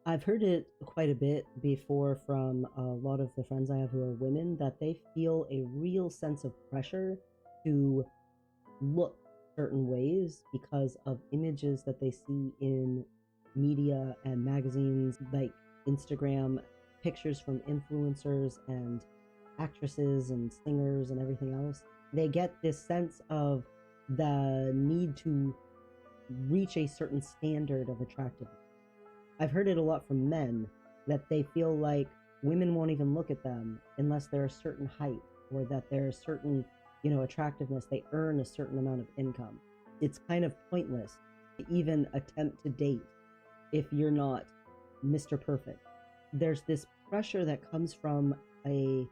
I've heard it quite a bit before from a lot of the friends I have who are women that they feel a real sense of pressure to look certain ways because of images that they see in media and magazines like Instagram, pictures from influencers and actresses and singers and everything else. They get this sense of the need to reach a certain standard of attractiveness. I've heard it a lot from men that they feel like women won't even look at them unless they're a certain height or that they're a certain, attractiveness. They earn a certain amount of income. It's kind of pointless to even attempt to date if you're not Mr. Perfect. There's this pressure that comes from a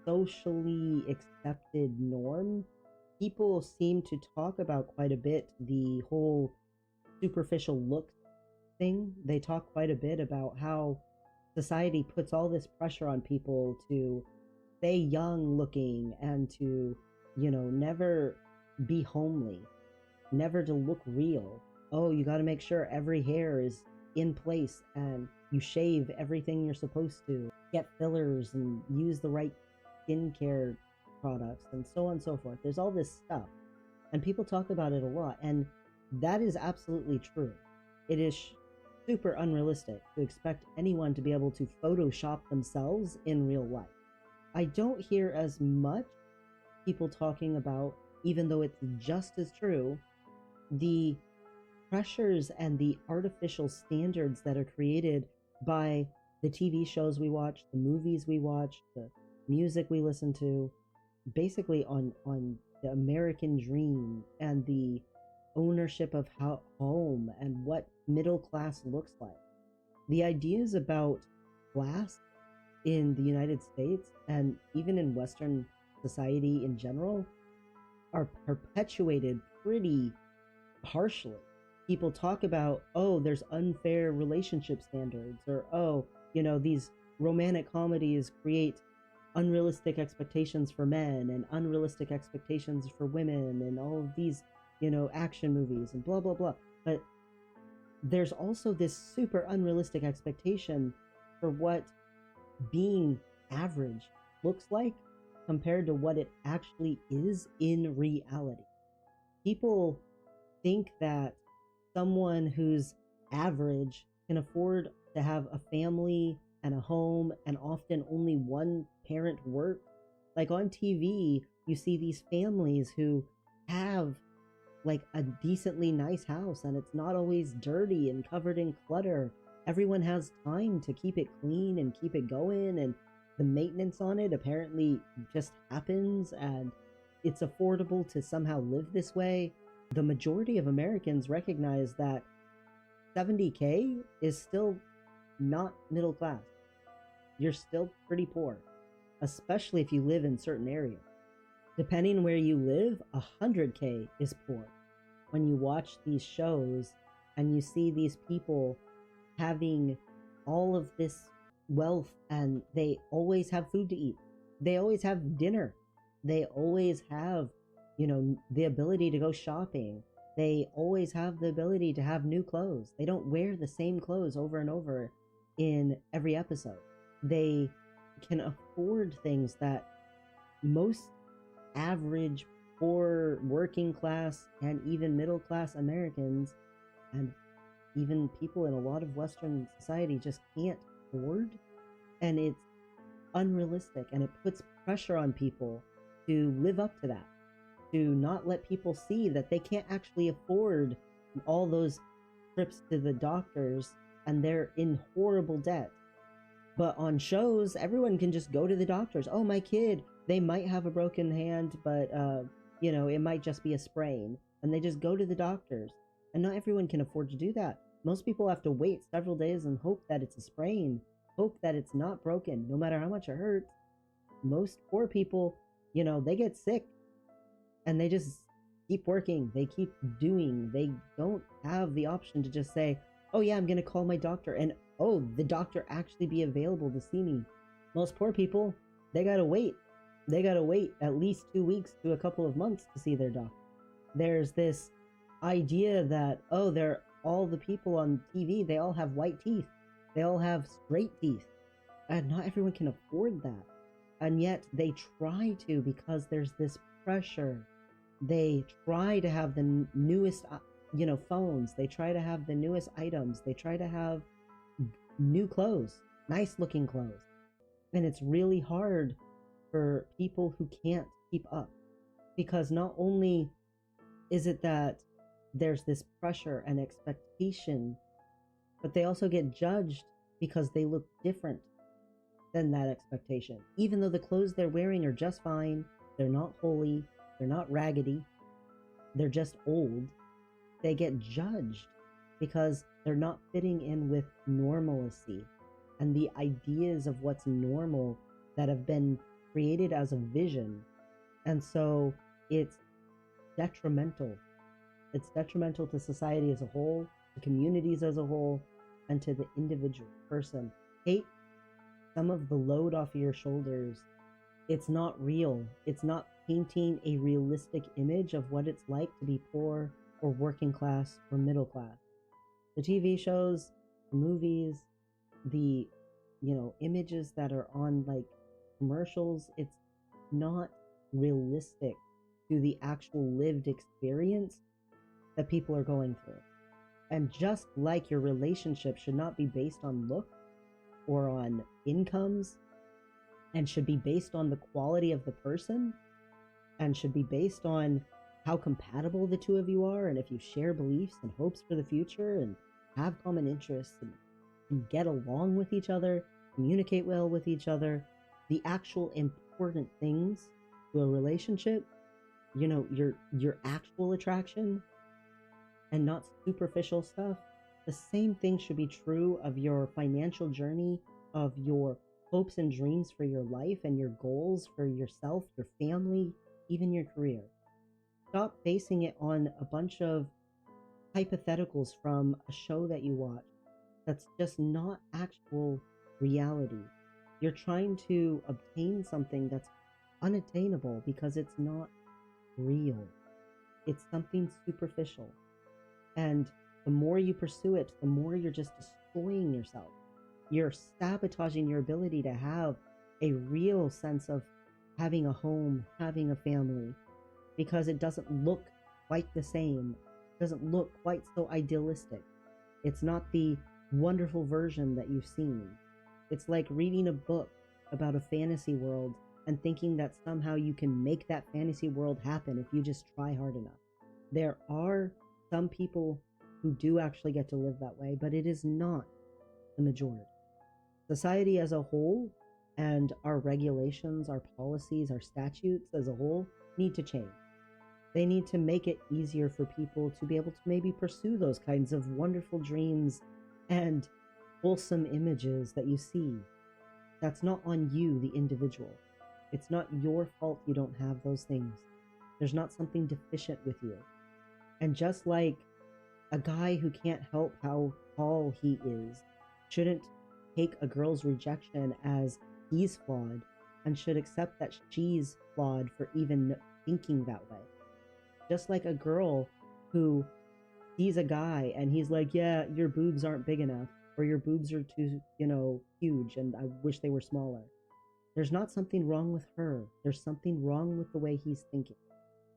socially accepted norm. People seem to talk about quite a bit the whole superficial look thing. They talk quite a bit about how society puts all this pressure on people to stay young looking and to, never be homely, never to look real. Oh, you got to make sure every hair is in place and you shave everything you're supposed to, get fillers and use the right skincare products and so on and so forth. There's all this stuff and people talk about it a lot, and that is absolutely true. It is super unrealistic to expect anyone to be able to Photoshop themselves in real life. I don't hear as much people talking about, even though it's just as true, the pressures and the artificial standards that are created by the TV shows we watch, the movies we watch, the music we listen to, basically on the American dream and the ownership of home and what middle class looks like. The ideas about class in the United States and even in Western society in general are perpetuated pretty harshly. People talk about, oh, there's unfair relationship standards, or oh, these romantic comedies create unrealistic expectations for men and unrealistic expectations for women and all of these, action movies and blah, blah, blah. But there's also this super unrealistic expectation for what being average looks like compared to what it actually is in reality. People think that someone who's average can afford to have a family and a home and often only one parent work. Like on TV, you see these families who have like a decently nice house and it's not always dirty and covered in clutter. Everyone has time to keep it clean and keep it going, and the maintenance on it apparently just happens, and it's affordable to somehow live this way. The majority of Americans recognize that 70K is still not middle class. You're still pretty poor, especially if you live in certain areas. Depending where you live, 100K is poor. When you watch these shows and you see these people having all of this wealth and they always have food to eat, they always have dinner, they always have, the ability to go shopping, they always have the ability to have new clothes. They don't wear the same clothes over and over in every episode. They can afford things that most average, poor, working class, and even middle class Americans, and even people in a lot of Western society just can't afford. And it's unrealistic, and it puts pressure on people to live up to that, to not let people see that they can't actually afford all those trips to the doctors and they're in horrible debt. But on shows, everyone can just go to the doctors. Oh, my kid, they might have a broken hand, but, it might just be a sprain. And they just go to the doctors. And not everyone can afford to do that. Most people have to wait several days and hope that it's a sprain, hope that it's not broken, no matter how much it hurts. Most poor people, they get sick and they just keep working. They keep doing. They don't have the option to just say, oh yeah, I'm going to call my doctor and oh, the doctor actually be available to see me. Most poor people, they got to wait. They got to wait at least 2 weeks to a couple of months to see their doctor. There's this idea that, oh, they're all the people on TV, they all have white teeth. They all have straight teeth, and not everyone can afford that. And yet they try to, because there's this pressure. They try to have the newest, phones. They try to have the newest items. They try to have new clothes, nice looking clothes. And it's really hard for people who can't keep up, because not only is it that there's this pressure and expectation, but they also get judged because they look different than that expectation. Even though the clothes they're wearing are just fine, they're not holy, they're not raggedy, they're just old, they get judged because they're not fitting in with normalcy and the ideas of what's normal that have been created as a vision. And so it's detrimental. It's detrimental to society as a whole, to communities as a whole, and to the individual person. Take some of the load off of your shoulders. It's not real. It's not painting a realistic image of what it's like to be poor or working class or middle class. The TV shows, the movies, the images that are on like commercials, it's not realistic to the actual lived experience that people are going through. And just like your relationship should not be based on look or on incomes, and should be based on the quality of the person, and should be based on how compatible the two of you are, and if you share beliefs and hopes for the future and have common interests and get along with each other, communicate well with each other, the actual important things to a relationship, your actual attraction, and not superficial stuff. The same thing should be true of your financial journey, of your hopes and dreams for your life and your goals for yourself, your family, even your career. Stop basing it on a bunch of hypotheticals from a show that you watch that's just not actual reality. You're trying to obtain something that's unattainable because it's not real. It's something superficial. And the more you pursue it, the more you're just destroying yourself. You're sabotaging your ability to have a real sense of having a home, having a family, because it doesn't look quite the same. It doesn't look quite so idealistic. It's not the wonderful version that you've seen. It's like reading a book about a fantasy world and thinking that somehow you can make that fantasy world happen if you just try hard enough. There are some people who do actually get to live that way, but it is not the majority. Society as a whole, and our regulations, our policies, our statutes as a whole need to change. They need to make it easier for people to be able to maybe pursue those kinds of wonderful dreams and wholesome images that you see. That's not on you, the individual. It's not your fault you don't have those things. There's not something deficient with you. And just like a guy who can't help how tall he is shouldn't take a girl's rejection as he's flawed, and should accept that she's flawed for even thinking that way. Just like a girl who sees a guy and he's like, yeah, your boobs aren't big enough, or your boobs are too, huge and I wish they were smaller. There's not something wrong with her. There's something wrong with the way he's thinking.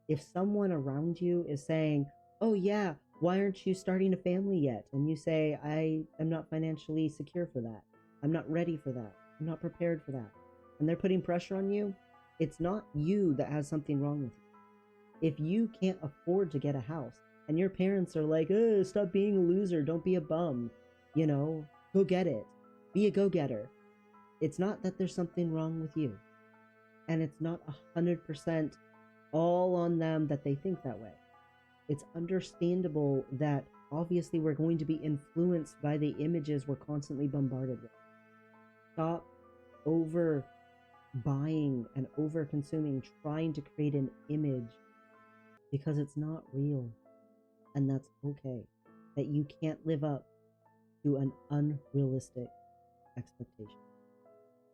If someone around you is saying, oh yeah, why aren't you starting a family yet? And you say, I am not financially secure for that. I'm not ready for that. I'm not prepared for that. And they're putting pressure on you. It's not you that has something wrong with you. If you can't afford to get a house and your parents are like, oh, stop being a loser, don't be a bum, go get it. Be a go-getter. It's not that there's something wrong with you. And it's not 100% all on them that they think that way. It's understandable that obviously we're going to be influenced by the images we're constantly bombarded with. Stop over buying and over consuming, trying to create an image, because it's not real. And that's okay. That you can't live up to an unrealistic expectation.